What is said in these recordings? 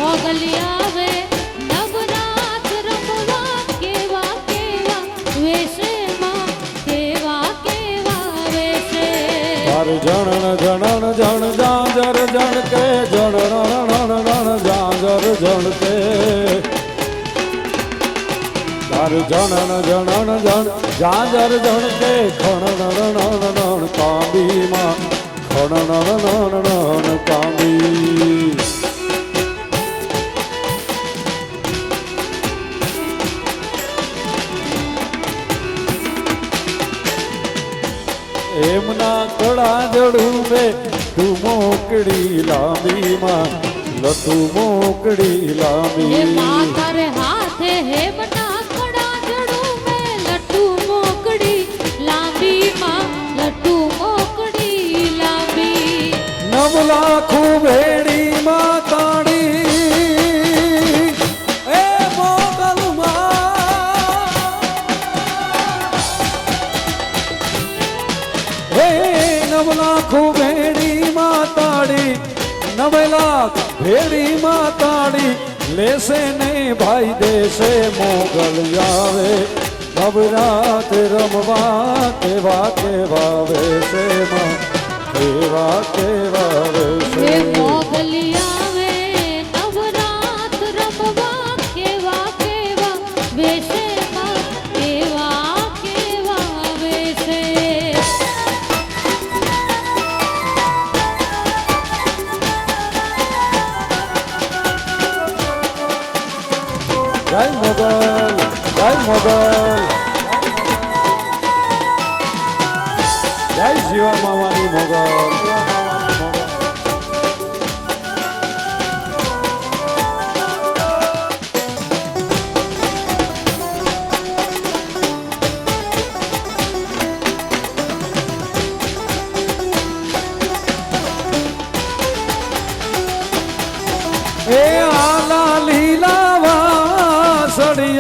મોગલી આવે નવરાત રમવા કેવા કેવા વેશમાં કેવા કેવા વેશે તાર જણ જણ જણ જાજર જણ કે જણ રણ રણ જાજર જણ કે તાર જણ જણ જણ જાજર જણ કે ખણ રણ કાંબીમાં ખણ રણ કાંબી એમના કળા જડું બે તું મોકડી લાંબી માં લતું મોકડી હે લાંબી માતર હાથે હે બટા કડા જડું મે લટુ મોકડી લાંબી માં લટુ મોકડી લાંબી નવલાખું ભેડી માં તાળી એ મોગલ હે નવલાખું ભેડી માં તાળી 9 લાખ ભેડી માં તાળી લેશે ને ભાઈ દેશે મોગલ આવે નવરાત રમવા કેવા કેવા વેશે માં કેવા કેવા હે વેશે મોગલી આવે નવરાત રમવા કેવા કેવા વેશે માં કેવા કેવા વેશે જય મોગલ જય મોગલ જય શિવા મામાની મોગલ એ આલા લીલા વાસળિયા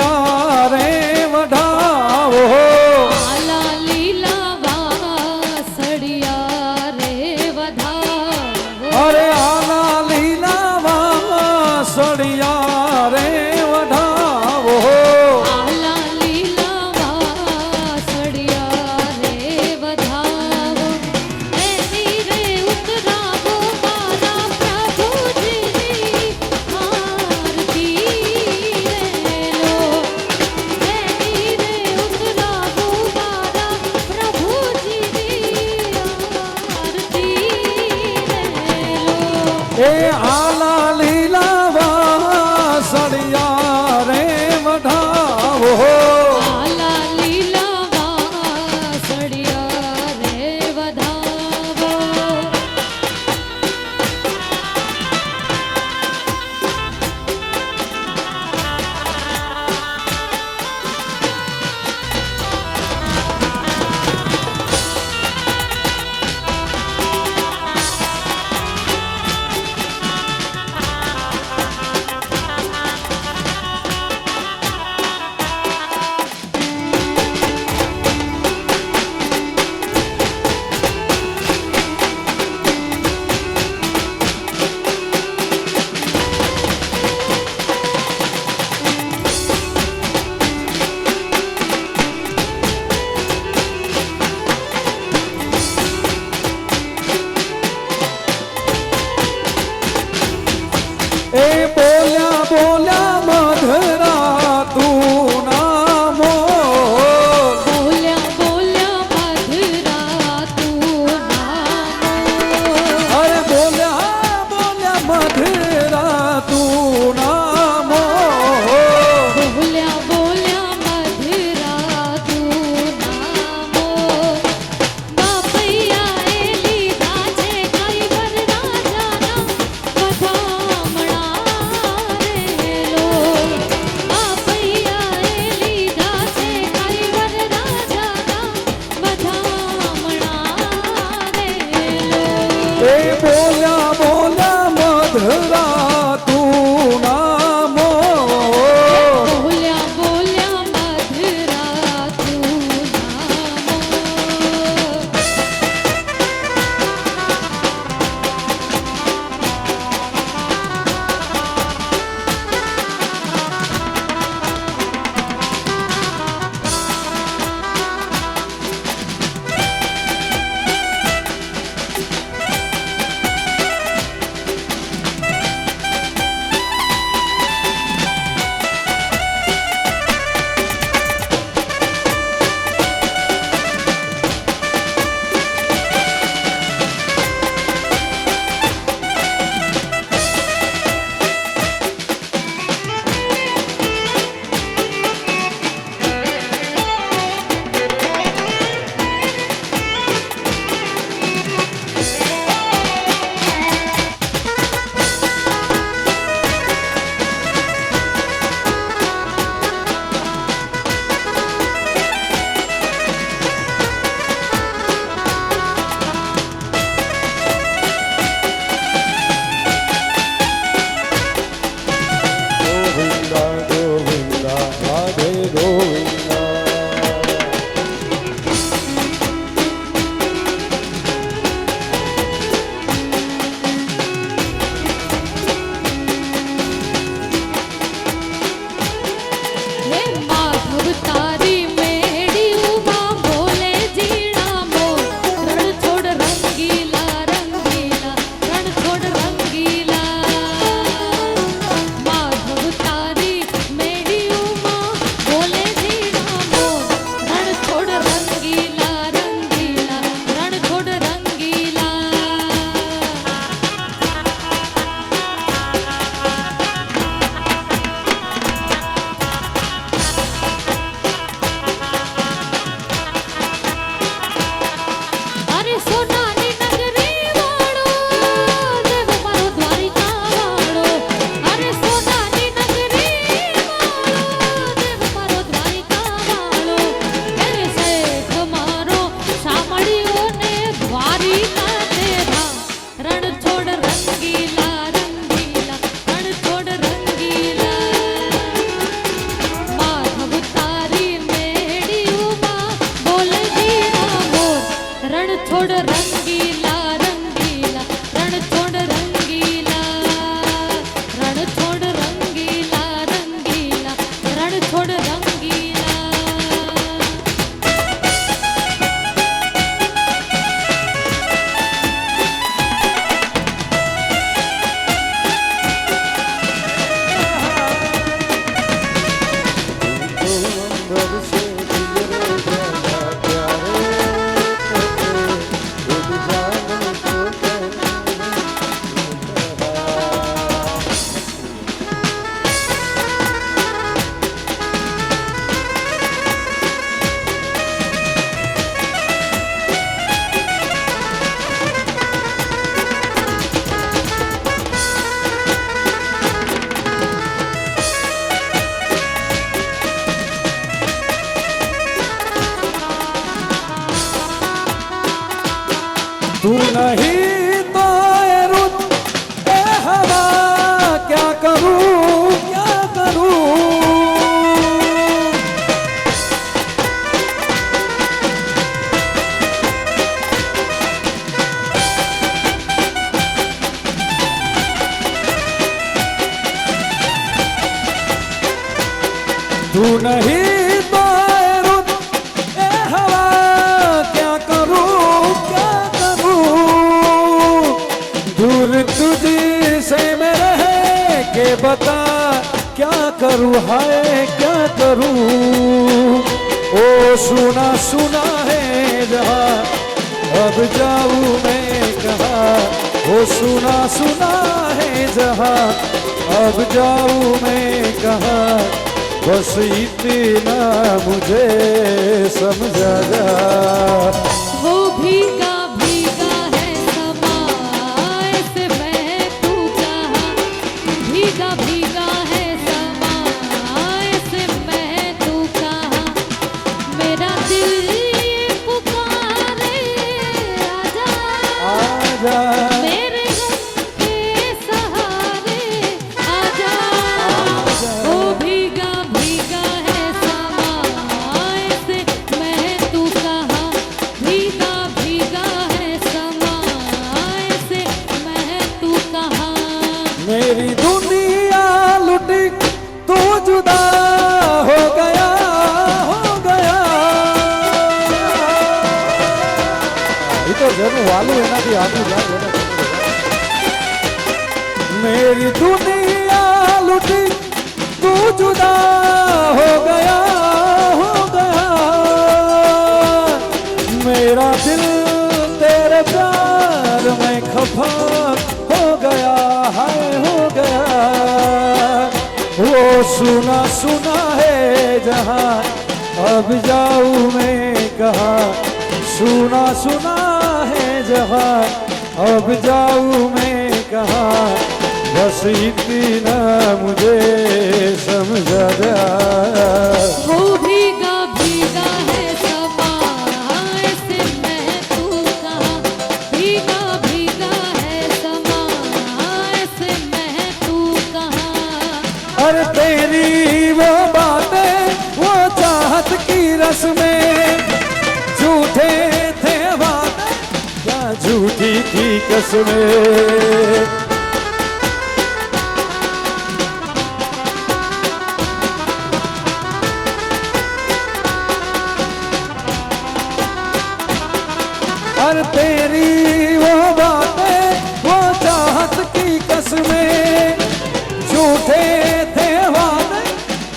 રે વઢાવો આલા લીલા વાસળિયા રે વધાવો અરે આલા લીલા વાસળિયા રે વઢાવો આલા લીલા વાસળિયા રે વધાવો એની રે ઉતરાવો મારા પ્રભુજીની नहीं तो ए रुत ए हवा, क्या करूं क्या करूं। तू नहीं तो ए रुत ए हवा, क्या करूं क्या करूं। दूर तुझी से मैं रह के बता, क्या करूं हाय क्या करूं। ओ सुना सुना है जहां, अब जाऊं मैं कहाँ। ओ सुना सुना है जहां, अब जाऊं मैं कहाँ। बस इतना मुझे समझा जा। वो भीगा भीगा है समा, ऐसे मैं तू कहाँ। भीगा भीगा है समा, ऐसे मैं तू कहाँ। मेरा दिल ये पुकारे, आजा आजा मेरे गम के सहारे, आजा। वो भीगा भीगा है समा, ऐसे मैं तू कहाँ। भीगा भीगा है समा, ऐसे मैं तू कहाँ। मेरी दुनिया लुटी, तू जुदा हो गया हो गया। ये तो जरूर वालू है ना कि आदमी जान लेना। मेरी दुनिया लुटी, तू जुदा हो गया हो गया। मेरा दिल तेरे प्यार में खफा हो गया हाय हो गया। वो सुना सुना है जहां, अब जाऊं मैं कहाँ। सुना सुना है जहां, अब जाऊं मैं कहाँ। बस इतना मुझे समझा जा। वो भीगा भीगा है समा, ऐसे मैं तू कहाँ। भीगा भीगा है समा, ऐसे मैं तू कहाँ। और तेरी वो बातें, वो चाहत की रस्में, झूठे थे वादे या झूठी थी कसमें। और तेरी वो बातें, वो चाहत की कसमें, झूठे थे वादे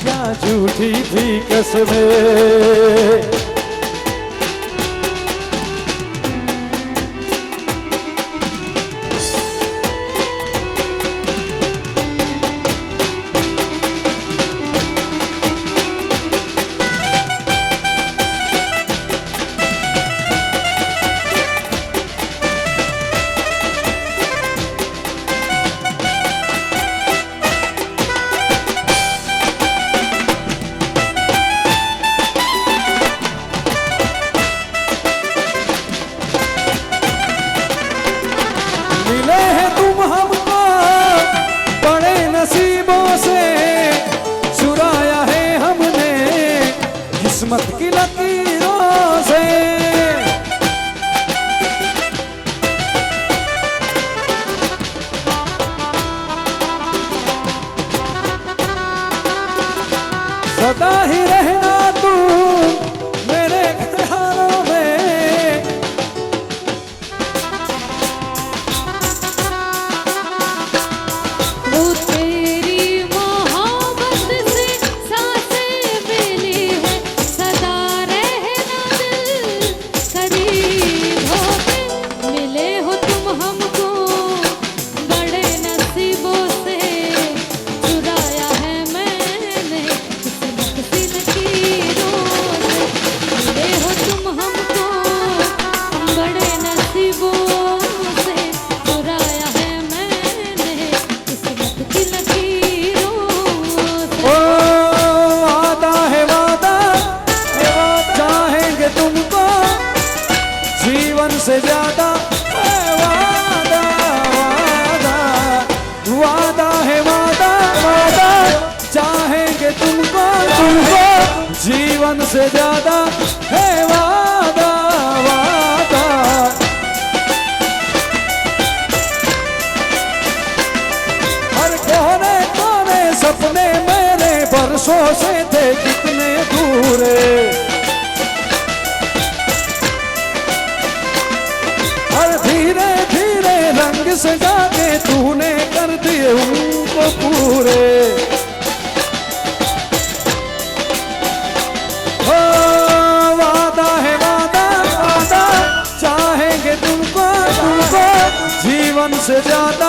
या झूठी थी कसमें। मिले हैं तुम हमको बड़े नसीबों से, चुराया है हमने किस्मत की लकीरों से। सदा ही रहना तू मेरे ख्यालों में। वो तेरी मोहब्बत से सांसें मिली है, सदा रहना दिल करीब होके। मिले हो तुम हमको बड़े नसीबों से, चुराया है मैंने किस्मत सी लकीरों से ज्यादा है वादा वादा। हर कोने कोने सपने मेरे बरसों से थे कितने दूरे। हर धीरे धीरे रंग सजा के तूने कर दिए उनको पूरे। जीवन से ज्यादा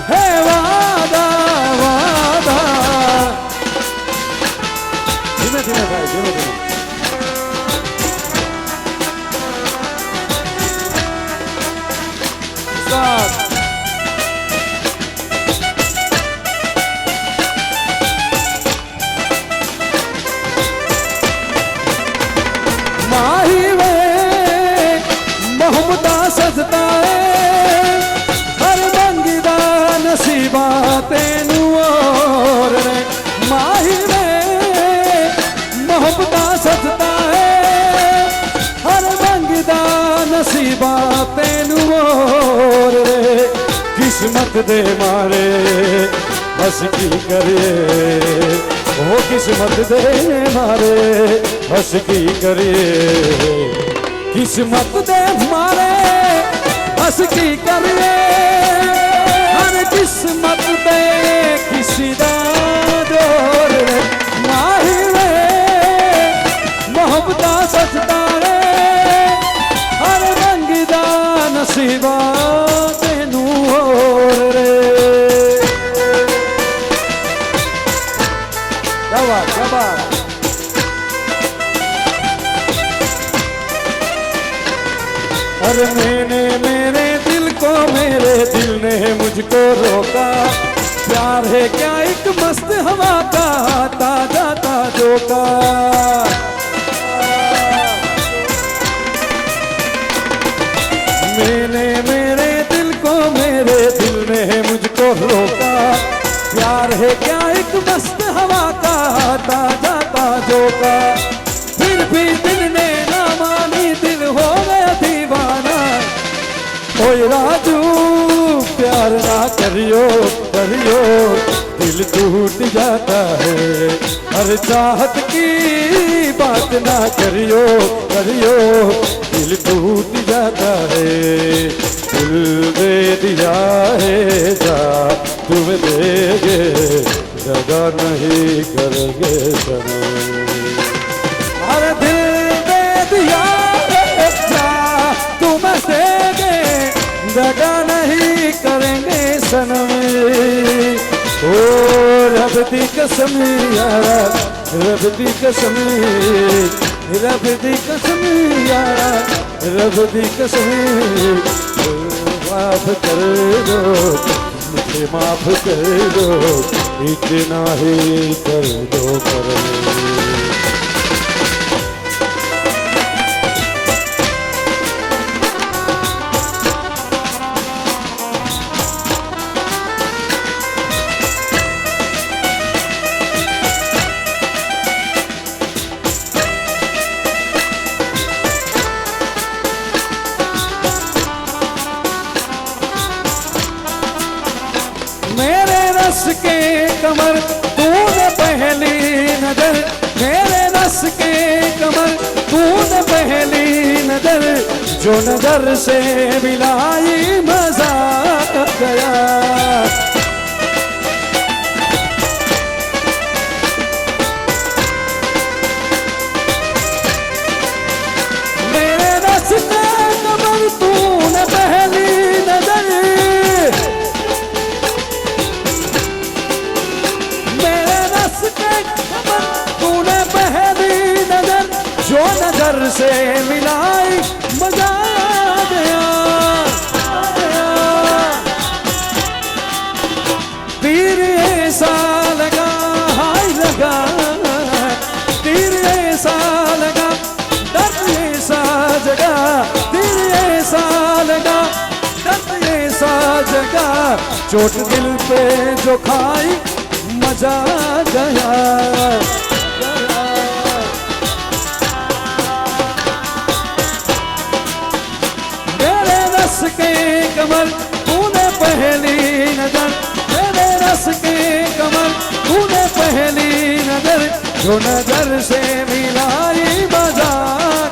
है वादा वादा। धीमे धीमे भाई धीमे धीमे। माही वे मोहब्बता सजदा है नसीबा तेनू और माही में मोहब्बता सजदा है हर मंगदा नसीबा तेनू और किस्मत दे मारे बस की करिए ओ किस्मत दे मारे बस की करिए। किस्मत दे मारे बस की करिए। किस्मत दे किसी दा जोर माही वे मोहब्बता सजदा है हर रंग दा नसीबा तेनू और रे। क्या बात क्या बात। अरे मैंने मेरे दिल को मेरे दिल ने मुझको रोका। प्यार है क्या एक मस्त हवा का आता जाता झोंका। मैंने मेरे दिल को मेरे दिल ने मुझको रोका। प्यार है क्या एक मस्त हवा का आता जाता झोंका। फिर भी दिल ने ना मानी दिल हो गया दीवाना। ओए राजू प्यार ना करियो करियो दिल टूट जाता है। हर चाहत की बात ना करियो करियो दिल टूट जाता है। दिल दे दिया है जा तुम देगे दगा नहीं करेंगे सनम। हर दिल दे दिया है जा तुम देगे दगा नहीं करेंगे सनम। ओ रब दी कसम यारा रब दी कसम रब दी कसम यारा रब दी कसम। माफ कर दो मुझे माफ कर दो इतना ही कर दो कर। रस के कमर तूने पहली नजर मेरे रस के कमर तूने पहली नजर जो नजर से मिलाई मजा गया। मेरे रस के कमर तूने पहली नजर तूने पहली नजर जो नजर से मिलाई मजा आ गया। तीर ऐसा लगा हाय लगा तीर ऐसा लगा दर्द ऐसा जगा तीर ऐसा लगा दर्द ऐसा जगा चोट दिल पे जो खाई मजा आ गया। कमर तूने पहली नजर, मेरे रस की कमर तूने पहली नजर, जो नजर से मिलाई बजा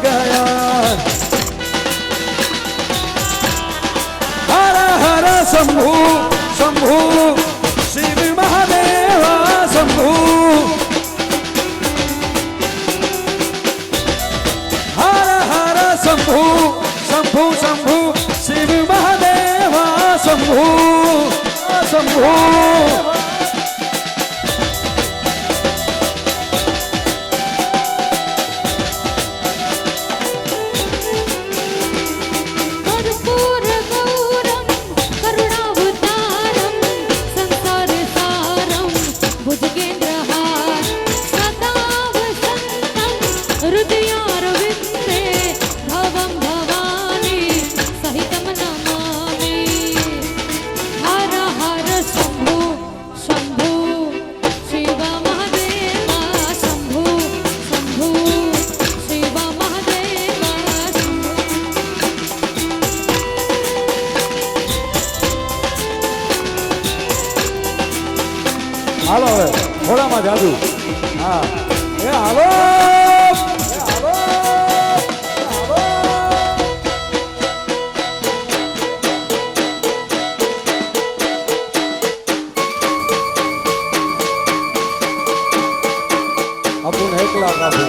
गया। हर हर शंभू शंभू शिव महादेवा शंभू, हर हर शंभू शंभू शंभू शिव महादेवा शंभू शंभू। कर्पूरगौरं करुणावतारं संसारसारं भुजगेन्द्रहार सदा वसन्तं हृदयारविन्दे भवं भवानी सहितं नमामि। हर हर शम्भो शम्भो शिव महादेवा शम्भो शम्भो शिव महादेवा शम्भो। હાલો હવે ઘોડામાં જાદુ, હા એ હાલો એ હાલો એ હાલો। અપુન એકલા કાબુ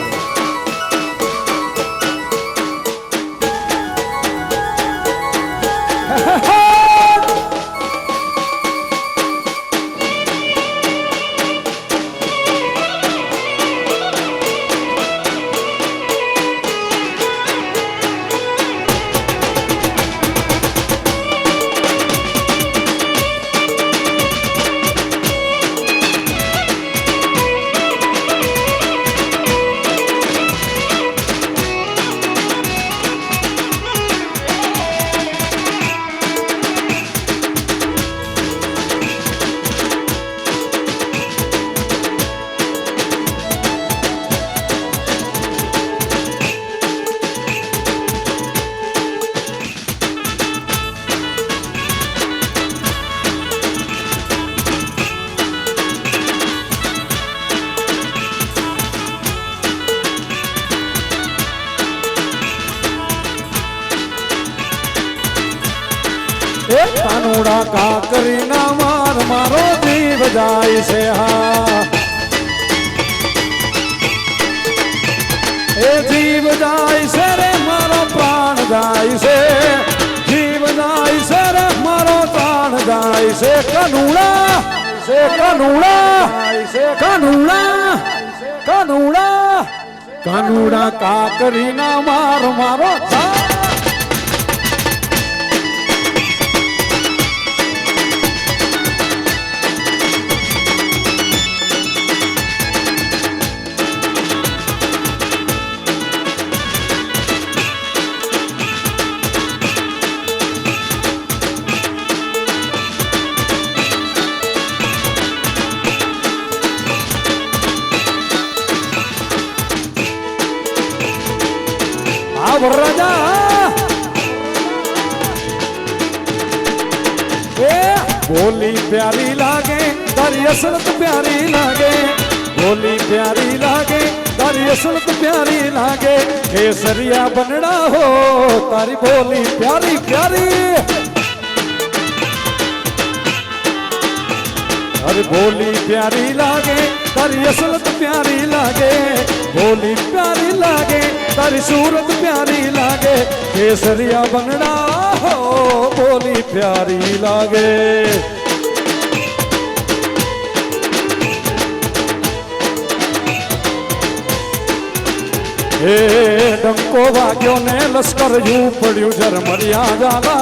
કાનુડા કાકરી ના માર મારો જીવ જાય છે, હા એ જીવ જાય છે રે મારો પ્રાણ જાય છે, જીવ જાય છે રે મારો પ્રાણ જાય છે। કાનુડા છે કાનુડા છે કાનુડા કાનુડા કાનુડા કાકરી ના માર મારો राजा बोली प्यारी लागे तारी असलत प्यारी लागे, बोली प्यारी लागे तारी असलत प्यारी लागे, केसरिया बनना हो तारी बोली प्यारी प्यारी। अरे बोली प्यारी लागे तारी असलत प्यारी लागे, बोली प्यारी लागे तारी सूरत प्यारी लागे, केसरिया बनना हो बोली प्यारी लागे। हे डंको वाग्यो ने लश्कर यूं पड़्यू झरमरिया जाला,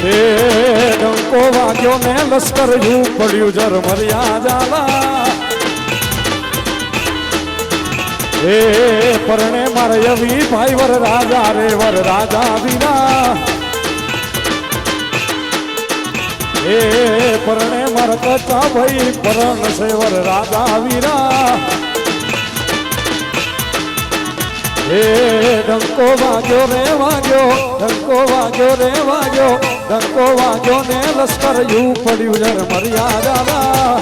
हे डंको वाग्यो ने लश्कर यूं पड़्यू झरमरिया जाला, हे परणे मारे यवी भाई वर राजा रे वर राजा बीना, हे परणे मार कचा भाई परण से वर राजा वीरा, હે ડંકો વાગ્યો રે વાગ્યો, ડંકો વાગ્યો રે વાગ્યો, ડંકો વાગ્યો ને લશ્કર યુ પડ્યું જર મર્યાદા.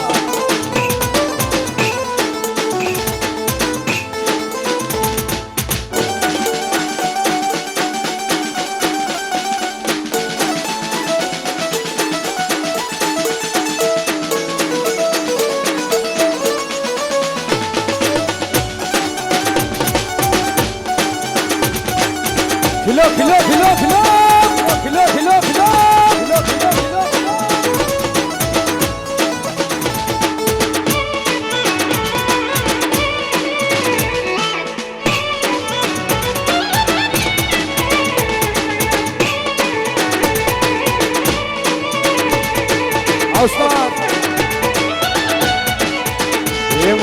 ખીલો ખીલો ખીલો ખીલો ખીલો ખીલો ખીલો ખીલો ખીલો ખીલો.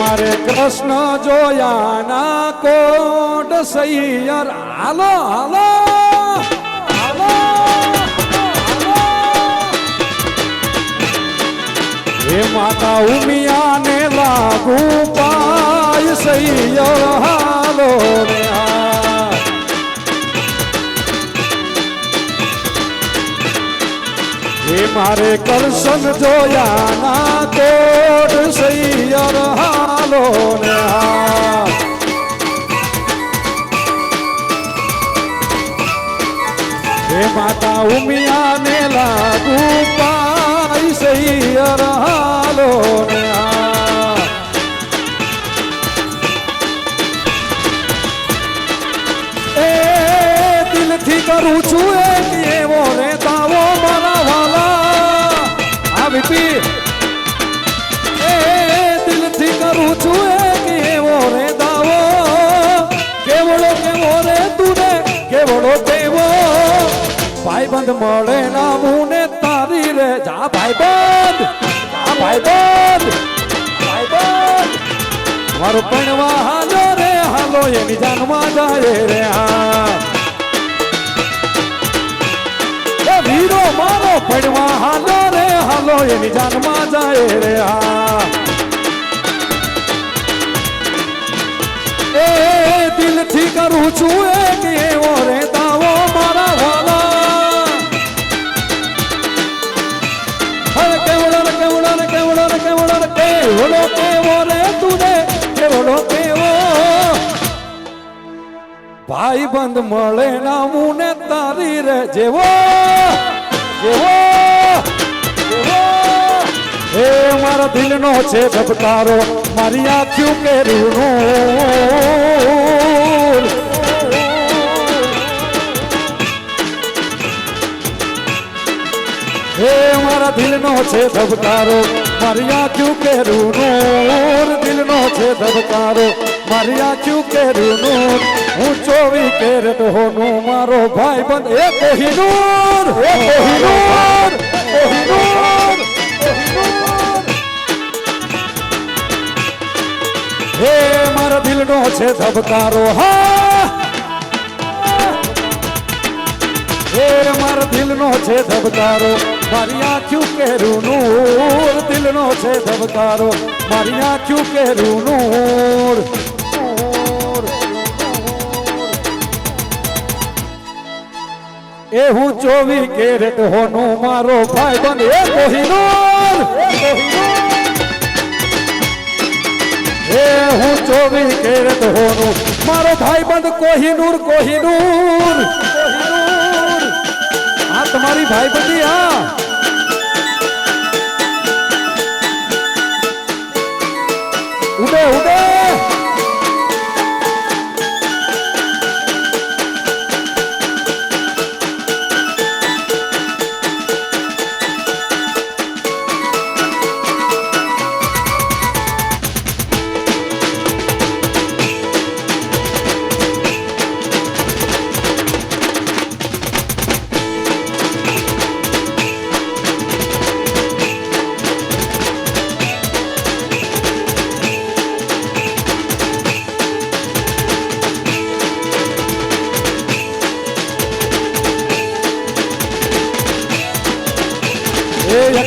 મારે કૃષ્ણ જોયા ના કોડ સૈયર હાલો હાલો હાલો. હે માતા ઉમિયા ને લાગુ પાય સૈયર હાલો રે. હે મારે કરશન જોયા ના કોડ સૈયર હાલો ને. હે માતા ઉમિયા ને લાગુ પાય સૈયર હાલો ને. એ દિલથી કરું છું એક એવો રે દાવો મારા વાલા. આવી એ દિલથી કરું છું એક એવો રે દાવો. કેવડો કેવો રે તુને કેવડો કેવો. ભાઈબંધ મળે ના મુને તારી રે. જા ભાઈબંધ, જા ભાઈબંધ, ભાઈબંધ મારો પણવા હાલો રે હાલો એની જાનમાં જાય રે. હા વીરો મારો પણવા હાલો રે હાલો એની જાનમાં જાય રે. હા એ દિલથી કરું છું એક એવો રે દાવો મારા વાલા. હવે કેવડો રે કેવડો રે કેવડો રે કેવડો રે કેવડો કેવો રે તુને કેવડો કેવો. ભાઈબંધ મળે ના મુને તારી રે જેવો જેવો જેવો. હે મારા દિલનો છે ધબકારો મારી આંખ્યું કેરું. હે મારા દિલનો છે ધબકારો મારી આંખ્યું કેરું નૂર. દિલનો છે ધબકારો મારી આંખ્યું કેરું નૂર. હું 24 કેરેટ હોનું મારો ભાઈબંધ એ કોહિનૂર. એ કોહિનૂર કોહિનૂર. હે મારા દિલનો છે ધબકારો. હા હે મારા દિલનો છે ધબકારો મારી આંખ્યું કેરું નૂર. દિલનો છે ધબકારો મારી આંખ્યું કેરું નૂર. એ હું 24 કેરેટ હોનું મારો ભાઈબંધ એ કોહિનૂર. એ હું 24 કેરેટ હોનું મારો ભાઈબંધ કોહિનૂર કોહિનૂર. આ તમારી ભાઈબંધી. હા ઉડે ઉડે.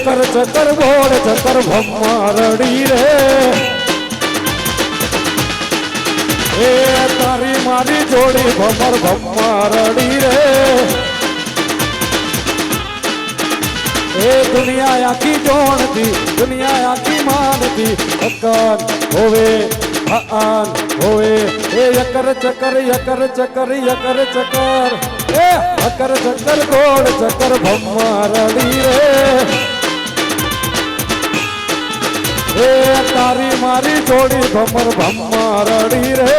ચકર ચકર બોળ ચકર ભમ્મારડી રે. એ તારી મારી જોડી ભમર ભમરડી રે એ દુનિયા આખી જોણતી દુનિયા આખી માનતી અકન હોવે આન હોવે એ યકર ચકર યકર ચકર યકર ચકર એ અકર ચકર ગોળ ચકર ભમરડી રે એ તારી મારી જોડી ભમર ભમરડી રે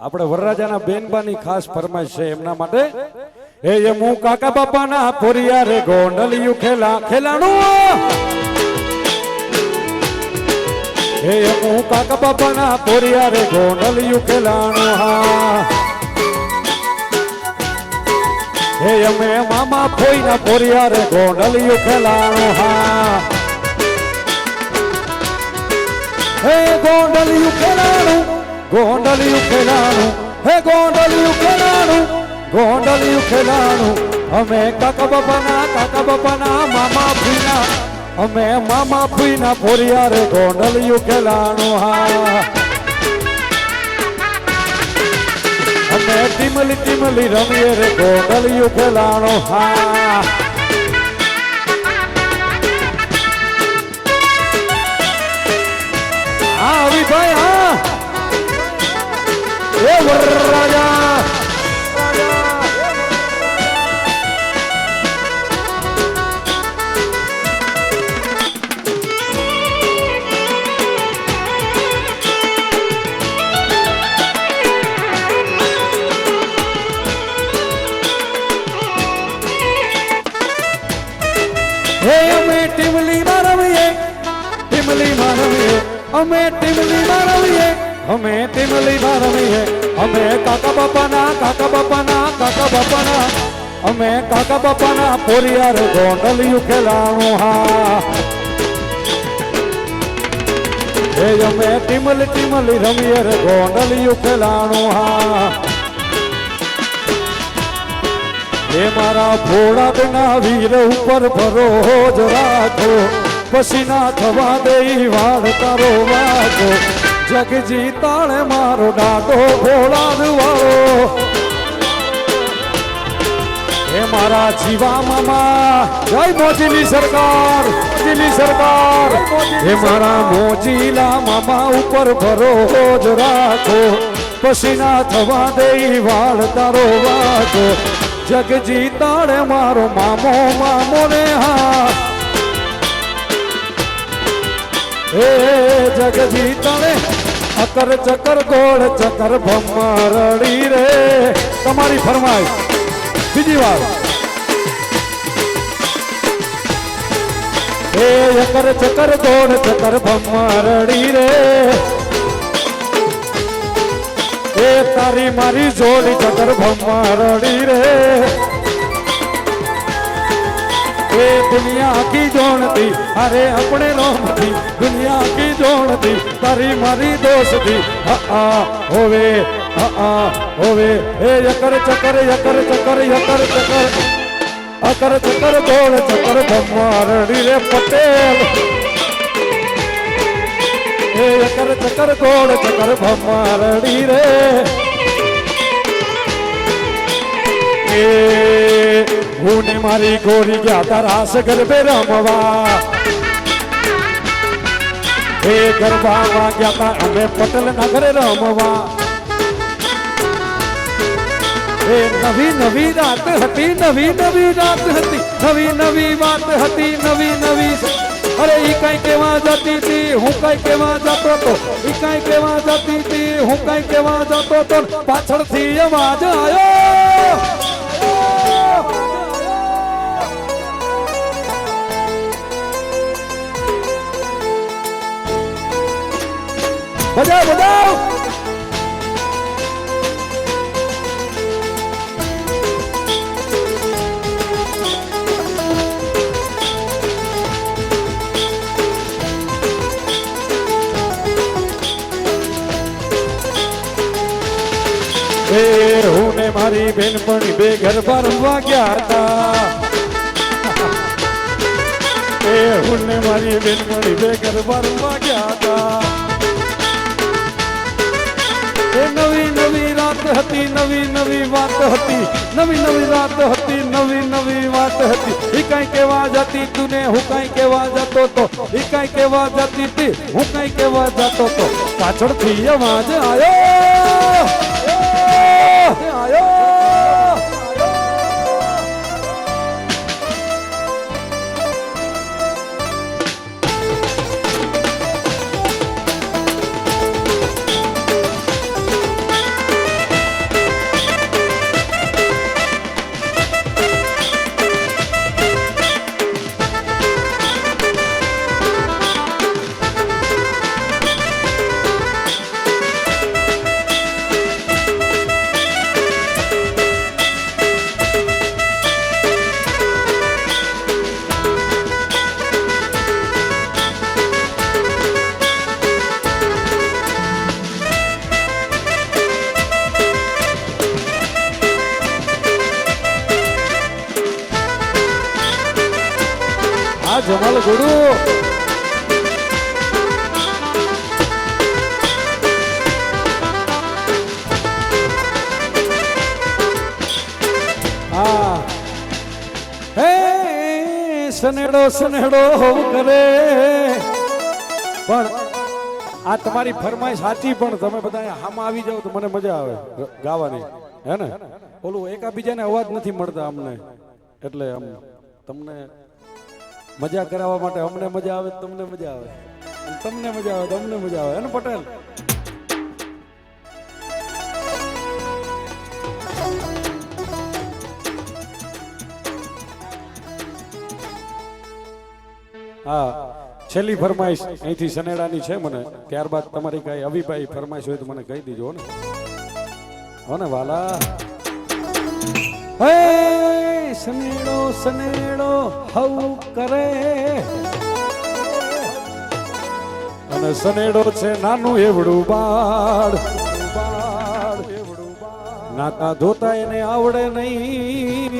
આપણે વરરાજાના બેનબાની ખાસ ફરમાઈશ છે એમના માટે એ હું કાકા બાપાના પોરિયા રે ગોંડલિયું ખેલા ખેલાણું એ હું કાકા બાપાના પોરિયા રે ગોંડલિયું ખેલાણું હા એ અમે મામા ફોઈના પોરિયા રે ગોંડલિયું ખેલાણું હા હે ગોંડલિયું ખેલાણું ગોંડલિયું ખેલાણું હે ગોંડલિયું ખેલાણું ગોંડલિયું ખેલાણું અમે કાકા બાપાના મામા ફૂઈના અમે મામા ફૂઈના પોરિયા રે ગોંડલિયું ખેલાણું હા અમે ટીમલી ટીમલી રમીએ રે ગોંડલિયું ખેલાણું હા આવી ભાઈ હા એ વરરાજા હે અમે ટીમલીમાં રમીએ ટીમલીમાં રમીએ અમે ટીમલીમાં રમીએ અમે ટીમલીમાં રમીએ અમે કાકા બાપાના અમે કાકા બાપાના પોરિયા રે ગોંડલિયું ખેલાણું હા હે અમે ટીમલી રમીએ રે ગોંડલિયું ખેલાણું હા એ મારા ભોળા બેના વીર ઉપર ભરોજ રાખો પછી ના થવા દઈ વાળ તારો વાગો જગજી તાળે મારો ડાડો ભોળા વાળો એ મારા જીવા મામા જય મોજીલી સરકાર એ મારા મોજીલા મામા ઉપર ભરોજ રાખો પછી ના થવા દઈ વાળ તારો વાગો જગજી તાળે મારો મામો ને હા એ જગજી તાળે અકર ચકર ગોળ ચકર ભમરડી રે તમારી ફરમાઈ બીજી વાર એ અકર ચકર ગોળ ચકર ભમરડી રે એ તારી મારી જોડી ચકર ભમરડી રે એ દુનિયા કી જોણતી અરે આપણે રોમતી દુનિયા કી જોણતી તારી મારી દોસ્તી હોવે એ યકર ચકર યકર ચકર યકર ચકર અકર ચકર ગોળ ચકર ભમરડી રે પટેલ એ યકર ચકર ગોળ ચકર ભમરડી રે એ હું ને મારી ગોરી ગયા તા રાસ ગરબે રમવા એ ગરબામાં ગયા તા અમે પટેલ નગર રમવા એ નવી રાત હતી નવી રાત હતી નવી વાત હતી નવી અરે ઈ કઈ કેવા જતી હતી હું કઈ કેવા જતો તો ઈ કઈ કેવા જતી હતી હું કઈ કેવા જતો તો પાછળથી અવાજ આવ્યો બજાવ એ હું ને મારી બેનપણી બે ગરબા રમવા ગયા હતા એ હું ને મારી બેનપણી બે ગરબા રમવા ગયા હતા એ નવી નવી રાત હતી નવી નવી વાત હતી નવી નવી રાત હતી નવી નવી વાત હતી એ કઈ કેવા જતી તું ને હું કઈ કેવા જતો તો એ કઈ કેવા જતી તી હું કઈ કેવા જતો તો પાછળથી અવાજ આવ્યો આયો જમાલ ગુરુ હા હે સનેડો સનેડો કરે પણ આ તમારી ફરમાઈશ સાચી પણ તમે બધા આમાં આવી જાવ તો મને મજા આવે ગાવાની હે ને ઓલું એકાબીજાને અવાજ નથી મળતા અમને એટલે આમ તમને મજા કરાવવા માટે અમને મજા આવે તમને મજા આવે તમને મજા આવે તો અમને મજા આવે ને પટેલ હા છેલ્લી ફરમાઈશ અહીંથી સનેડાની છે મને ત્યારબાદ તમારી કઈ અભિભાઈ ફરમાઈશ હોય તો મને કહી દીજો ને હો ને વાલા હે સનેડો સનેડો હવ કરે અને સનેડો છે નાનું એવડું બાળ નાતા ધોતા એને આવડે નહીં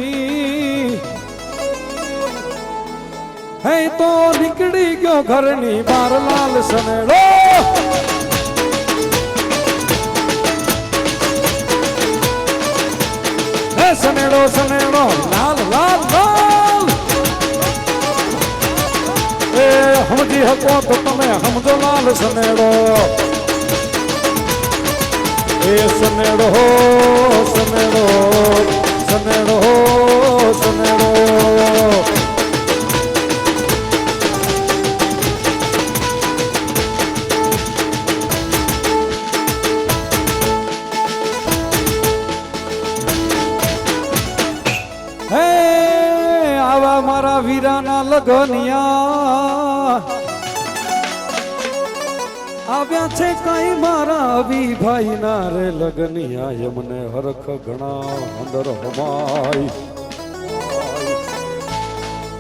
હે તો નીકળી ગયો ઘરની બાર લાલ સનેડો સનેડો સનેડો લાલ લાલ લાલ એ સમજી હકો તો તમે સમજો લાલ સનેડો એ સનેડો સનેડો સનેડો સનેડો મારા વીરાના લગનિયા આવ્યા છે કઈ મારા અભિભાઈ ના રે લગનિયા એમને હરખ ઘણા અંદર હમાય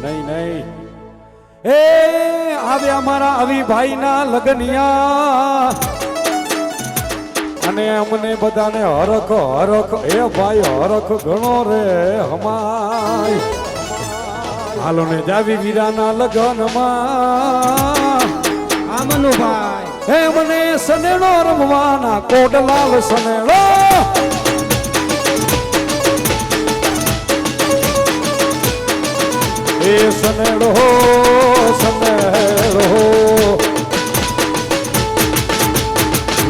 નહીં નહીં એ આવ્યા મારા અભિભાઈ ના લગનિયા અને અમને બધાને હરખ હરખ એ ભાઈ હરખ ઘણો રે હમાય હાલો ને જાવી વીરાના લગનમાં આમનુભાઈ હે મને સનેડો રમવાના કોડલાલ સનેડો એ સનેડો સનેડો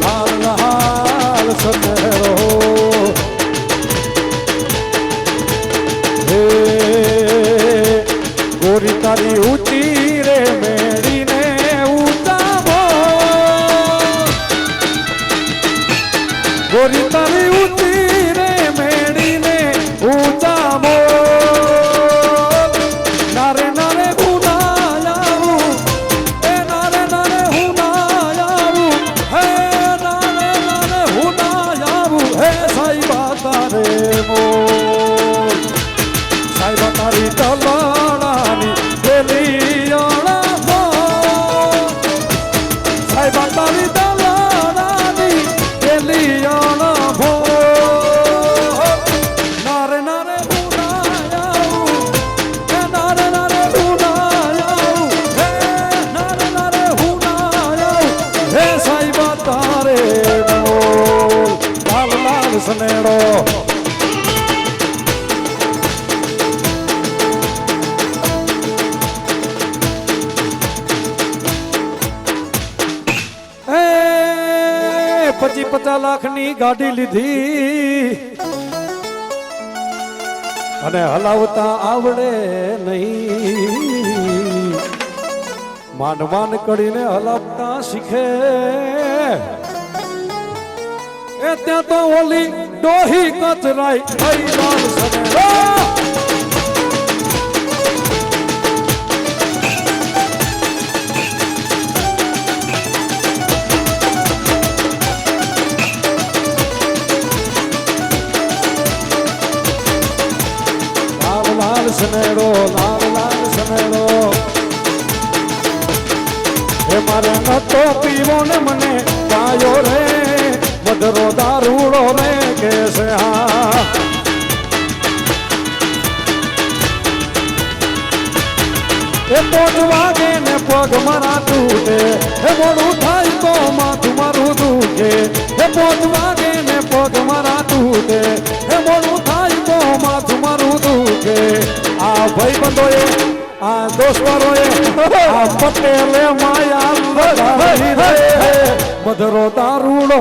લાલ લાલ સનેડો ગોરી તારી ઊંચી રે મેળીને ઊંચાવો ગોરી તારી ઊંચી રે મેળીને ઊંચાવો નારે નારે હુનાયાવું એ નારે નારે હુનાયાવું હે નારે નારે હુનાયાવું હે સાઈબા તારે મો સાઈબા તારી તલાડાની સાહેબ તારી દલાની પેલી લાલ લાલ સનેડો એ 50 લાખની ગાડી લીધી અને હલાવતા આવડે નહીં માંડ માંડ કરીને હલાવતા શીખે એ ત્યાં તો ઓલી ડોહી કચરાઈ થઈ લાલ સનેડો સનેડો લાલ લાલ સનેડો એ મારે નતો પીવો ને મને પાયો રે મધરો દારૂડો રે કેસે હા એ પોટ વાગે ને પગ મારા તૂટે એ મોડું થાય તો માથું મારું દુખે એ પોટ વાગે ને પગ મારા તૂટે એ મોડું થાય તો માથું મારું દુખે આ ભાઈબંધોએ આ દોસ્તારોએ આ પટેલે માયા લગાવી રે મધરો દારૂડો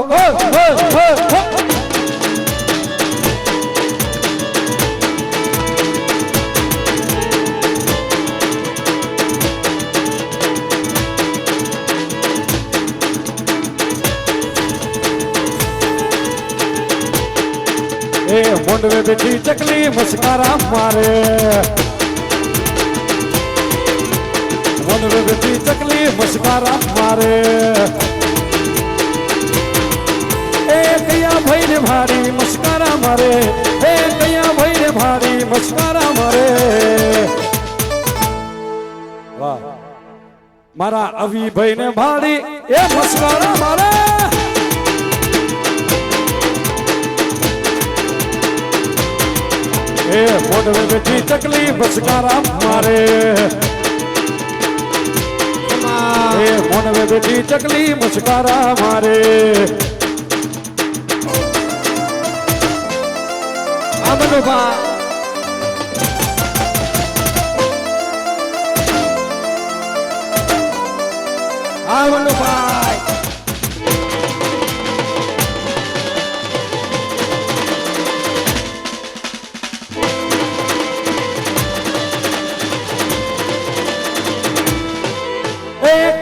એ મોંડવે બેઠી ચકલી મસ્કારા મારે મોંડવે બેઠી ચકલી મસ્કારા મારે એ કયા ભાઈ ને ભારી મસ્કારા મારે એ કયા ભાઈ ને ભારી મસ્કારા મારે વાહ મારા અવી ભાઈ ને ભારી એ મસ્કારા મારે એ મોઢવે બેઠી ચકલી મસ્કારા મારે એ મોઢવે બેઠી ચકલી મસ્કારા મારે આ મનુભા આ મનુભાઈ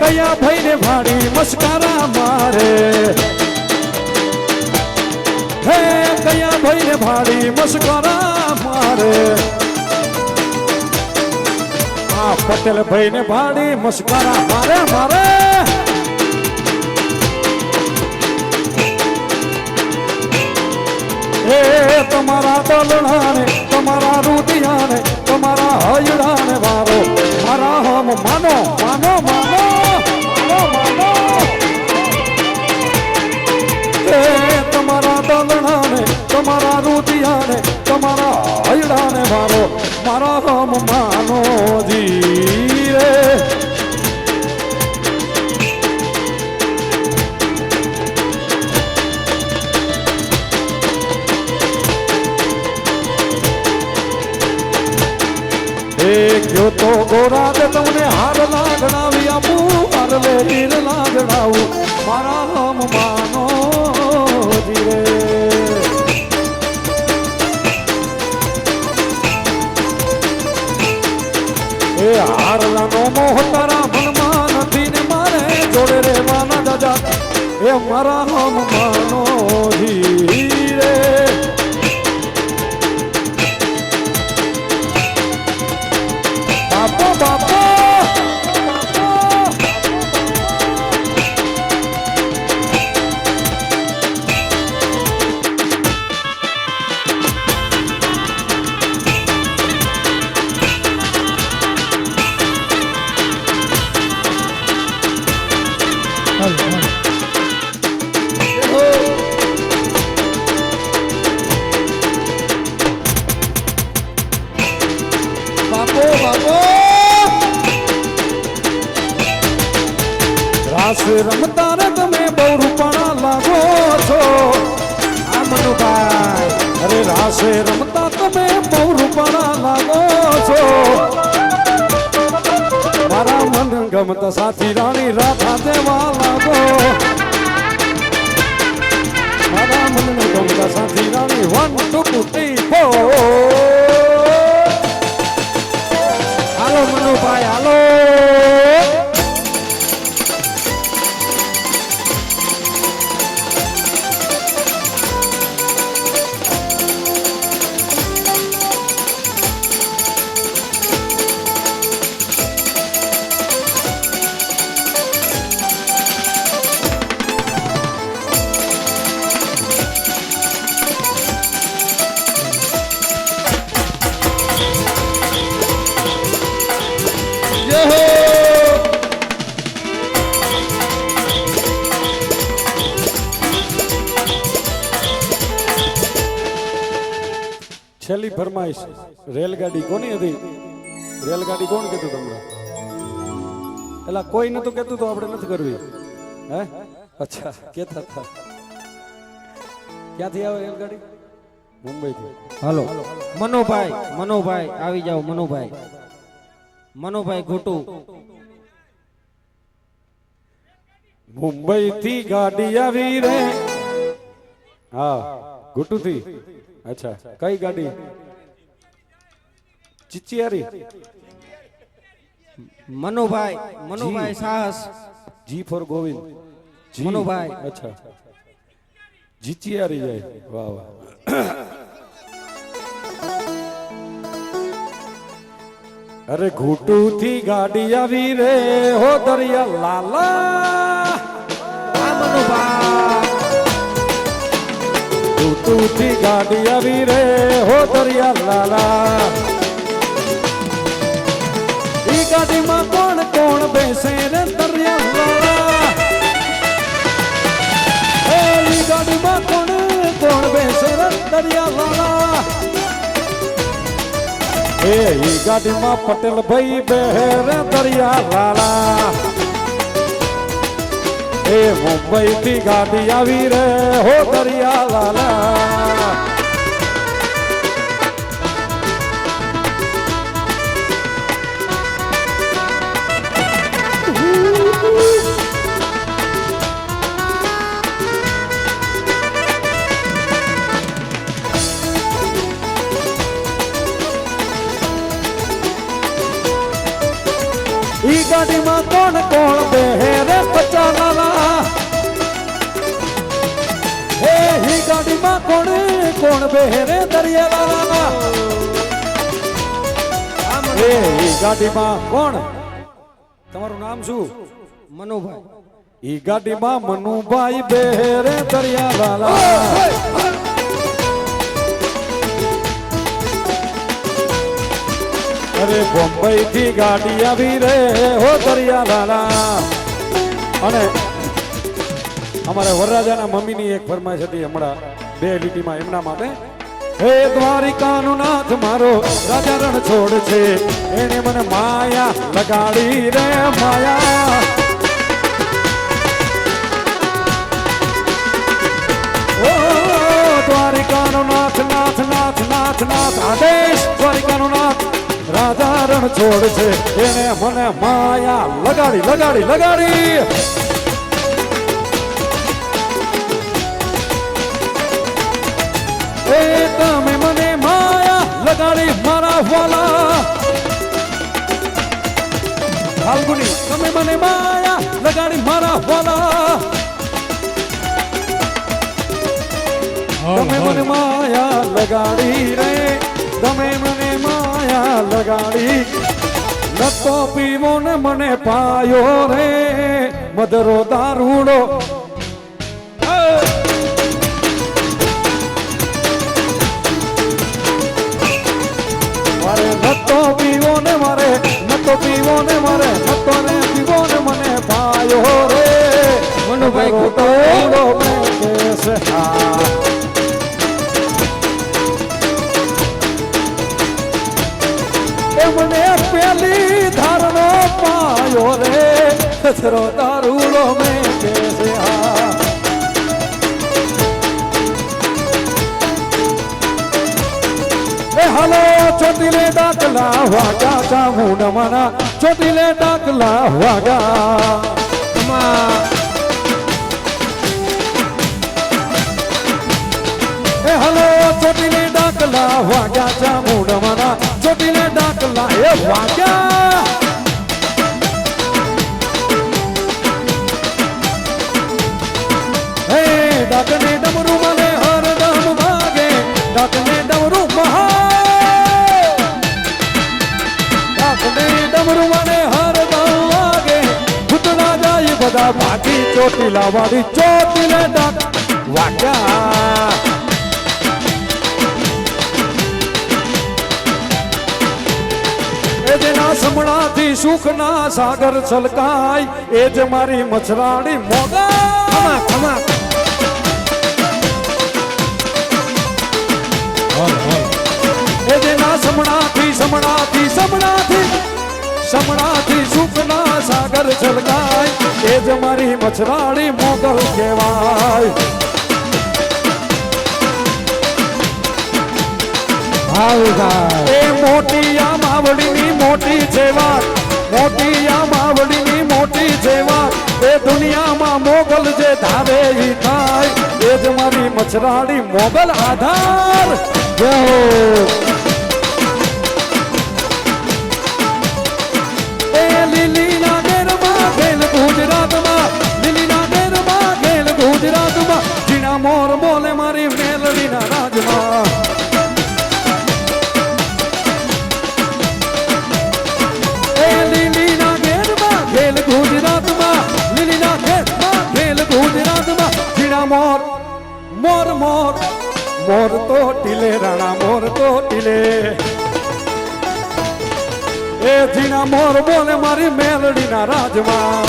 કયા ભાઈ ને ભાડી મસ્કારા મારે હે કયા ભાઈ ને ભાડી મસ્કારા મારે આ પટેલ ભાઈ ને ભાડી મસ્કારા મારે મારે એ તમારા દલણાને તમારા રૂપિયાને તમારા હયડાને વારો મારા હમ માનો માનો માનો તમારા દલણાને તમારા રૂપિયાને તમારા હયડાને મારો મારા હમ માનો ધીરે ગયો તો ગોરા દે તમને હાર લાગણાવી આપું હાર લે હીર લાગણાવું મારા હમ માનો ધીરે એ હારલાનો મોહ તારા મનમાં નથી ને મારે જોડે રહેવાના દાદા એ મારા હમ માનો ધીરે બાપો બાપો રાસ રમતા રે તમે બહુ રૂપાણા લાગો હાસે રમતા તમે બહુ રૂપાળા લાગો છો મારા મન ગમતા સાથી રાણી રાધા દેવા લાગો મારા મન ગમતા સાથી રાણી 1 2 3 4 હાલો મનુભાઈ હાલો છેલ્લી ફરમાઈશ રેલગાડી કોની હતી રેલગાડી કોણ કહેતું તમને એલા કોઈ નતું કહેતું તો આપણે નથી કરવી હે અચ્છા કેતા હતા ક્યાંથી આવે રેલગાડી મુંબઈ થી હાલો મનોભાઈ આવી જાઓ મનોભાઈ ઘોટુ મુંબઈ થી ગાડી આવી રે હા ઘોટુ થી અચ્છા કઈ ગાડી ચિચિયારી મનોભાઈ સાહસ જી ફોર ગોવિંદ જી મનોભાઈ અચ્છા ચિચિયારી જાય વાહ વાહ અરે ઘૂટુ થી ગાડી આવી રે હો દરિયા લાલા મનોભાઈ ઘૂટુ થી ગાડી આવી રે હો દરિયા લાલા ઈ ગાડીમાં કોણ કોણ બેસે રે દરિયા લાલા ઈ ગાડીમાં કોણ કોણ બેસે રે દરિયા લાલા ઈ ગાડીમાં પટેલ ભાઈ બેરે દરિયા લાલા એ મુંબઈ થી ગાડી આવી રે હો દરિયા લાલા ઈ ગાડીમાં કોણ કોણ બેરે બચ્ચા લાલા હે ઈ ગાડીમાં કોણ કોણ બેરે દરિયા લાલા હે ઈ ગાડીમાં કોણ તમારું નામ શું મનોભાઈ ઈ ગાડીમાં મનુભાઈ બેરે દરિયા લાલા અરે બોમ્બઈ થી ગાડી આવી રે હો દરિયા લાલા અને અમારા વરરાજાના મમ્મીની એક ફરમાઈશ હતી હમણાં 2 લીટીમાં એમના માટે હે દ્વારિકાનો નાથ મારો રાજા રણ છોડ છે એને મને માયા લગાડી રે માયા ઓ દ્વારિકાનો નાથ નાથ નાથ નાથ નાથ આદેશ દ્વારિકાનો નાથ રાજા રણ છોડ છે એને મને માયા લગાડી લગાડી લગાડી એ તમે મને માયા લગાડી મારા વાલા ફાલ્ગુની તમે મને માયા લગાડી મારા વાલા તમે મને માયા લગાડી રે તમે મને માયા લગાડી નતો પીવો ને મને પાયો રે મધરો દારૂડો મારે નતો પીવો ને મારે નતો પીવો ને મારે નતો ને પીવો ને મને પાયો રે મનોભાઈ દારૂડો મેં કેસે હા મને પેલી ધારનો પાયો રે કચરો દારૂલો મેં કેસે હા ચોટીલે ડાકલા વાગા ચામુંડમાના ચોટીલે ડાકલા વાગા એ હલો ચોટીલે ડાકલા વાગા ચામુંડમાના ચોટીલે ડાકલા એ વાગા હે ડાકને ડમરૂ મને હરદમ વાગે ડાકને ડમરૂ ડાકને ડમરૂ મને હરદમ વાગે ભૂતના જાય બધા ભાગી ચોટીલા વાળી ચોટીલે ડાક વાગ્યા એ જેના સમણાથી સુખના સાગર છલકાય એ જ મારી મછરાણી મોગા ખમા એ જેના સમણાથી સુખના સાગર છલકાય એ જ મારી મછરાણી મોગલ કહેવાય એ મોટી આ માવડીની મોટી છે વાત મોટી આ માવડીની મોટી છે વાત એ દુનિયામાં મોગલ જે ધારે ઈ થાય એ જ મારી મછરાણી મોગલ આધાર જય હો એ લીલીના ઘેરમાં ખેલ ગુજરાતમાં લીલીના ઘેરમાં ખેલ ગુજરાતમાં જીણા મોર બોલે મારી મેલડીના રાજમાં મોર મોર મોર મોર તો ટીલે રાણા મોર તો ટીલે એ જીના મોર બોલે મારી મેલડીના રાજમાં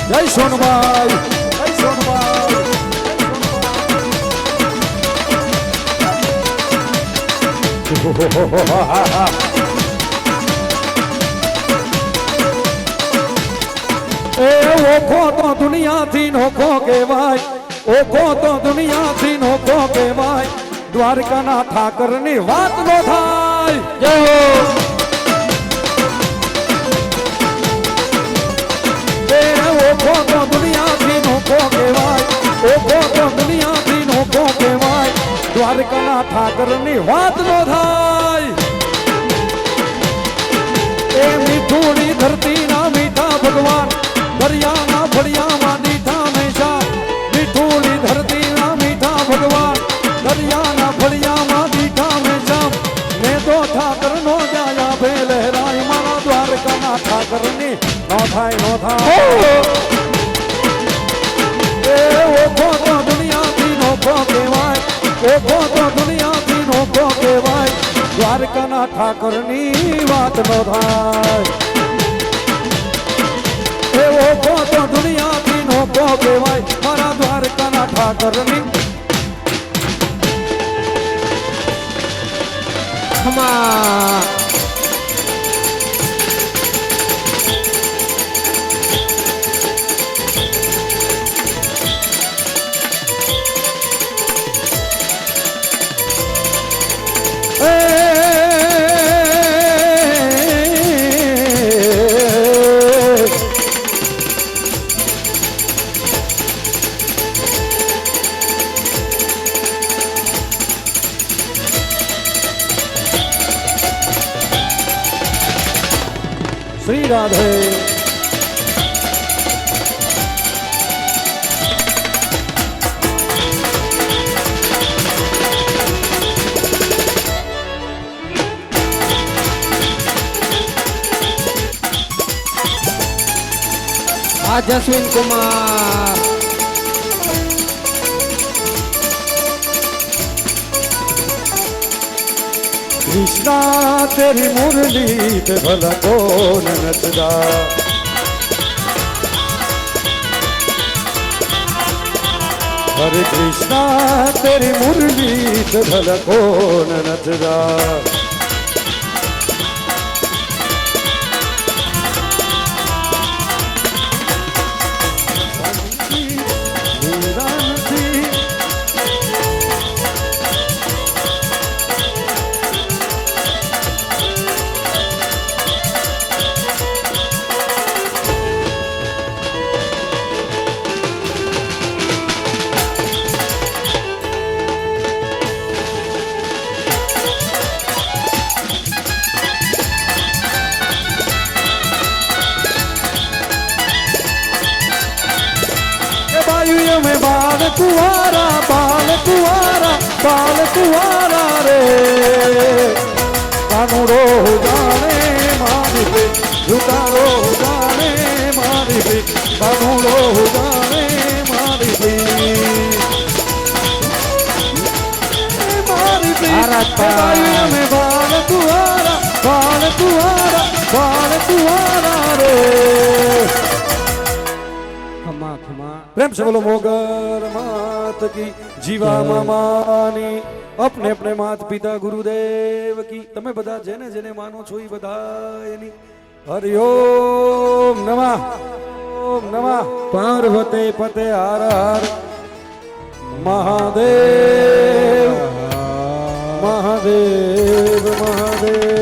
જય સોનભાઈ જય સોનભાઈ એ ઓખો તો દુનિયાથી નોખો કહેવાય ઓખો તો દુનિયાથી નોખો કહેવાય દ્વારકાના ઠાકરની વાત નો થાય જય હો એ ઓખો તો દુનિયાથી નોખો કહેવાય ઓખો તો દુનિયાથી નોખો કહેવાય દ્વારકાના ઠાકરની વાત નો થાય એ મીઠુડી ધરતીના મીઠા ભગવાન દરિયાના ફળિયામાં દીઠા મેશા મીઠુડી ધરતીના મીઠા ભગવાન દરિયાના ફળિયામાં દીઠા મેશા મેં તો ઠાકર નો જાયા ભે લહેરાય મારા દ્વારકાના ઠાકરની નો થાય એ ઓખો તો દુનિયાથી નોખો કહેવાય ઓખો તો દુનિયાથી નોખો કહેવાય દ્વારકાના ઠાકરની વાત નો થાય એ ઓખો તો દુનિયાથી નોખો કહેવાય મારા દ્વારકાના ઠાકરની ખમા શ્રી રાધે આ જસવીન કુમાર कृष्णा तेरी मुरली पे भला कौन नचदा हरे कृष्णा तेरी मुरली पे भला कौन नचदा कुंवारा रे कानूरो जाने मारी पे झुकारो जाने मारी पे कानूरो जाने मारी पे मारी पे में बाल कुंवारा रे खमा खमा प्रेम से बोलो मोगर मात की जीवा मामानी अपने अपने मात पिता गुरुदेव की તમે બધા જેને જેને માનો છો એ બધા એની હરિ ઓમ નમઃ પાર્વતી પતે હર હર મહાદેવ મહાદેવ મહાદેવ